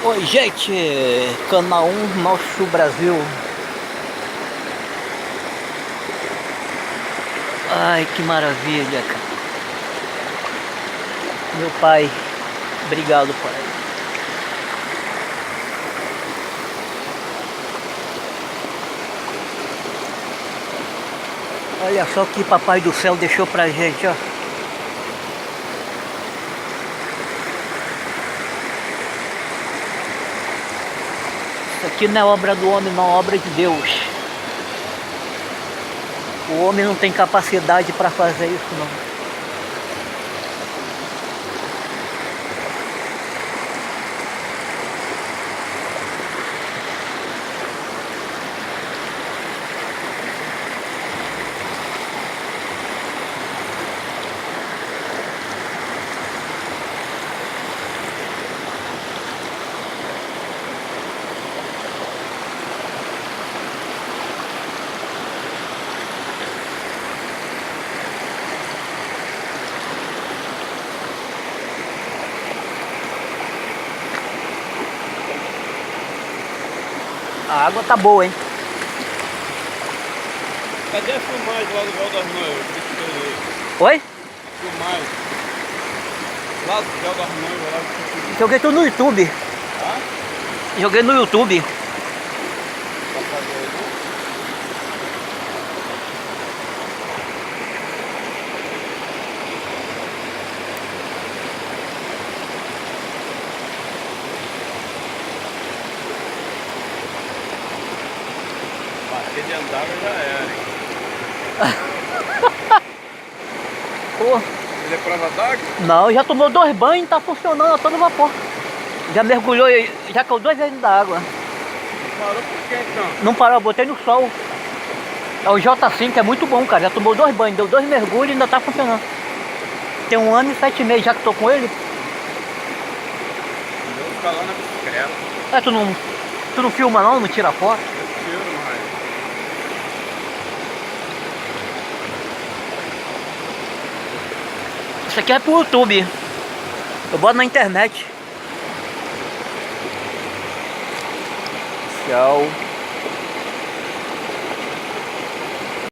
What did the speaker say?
Oi gente, canal 1 Nosso Brasil. Ai, que maravilha, cara. Meu pai, obrigado, pai. Olha só o que papai do céu deixou pra gente, ó. Isso aqui não é obra do homem, não, é obra de Deus. O homem não tem capacidade para fazer isso, não. A água tá boa, hein? Cadê a filmagem lá do Véu das Noivas? Oi? Filmagem. Lá do Véu das Noivas, lá do... Joguei tudo no YouTube. Ah? Joguei no YouTube. Pra fazer aí, né? Bater de andar já era, hein? Pô, Ele é prova d'água? não, já tomou 2 banhos, tá funcionando a todo vapor. Já mergulhou, já caiu 2 vezes da água. Parou por quê então? Não parou, eu botei no sol. É o J5, é muito bom, cara. Já tomou 2 banhos, deu 2 mergulhos e ainda tá funcionando. Tem 1 ano e 7 meses já que tô com ele. Eu vou ficar lá na bicicleta. É, tu não filma não tira foto? Eu tiro, mas... Isso aqui é pro YouTube. Eu boto na internet. Tchau.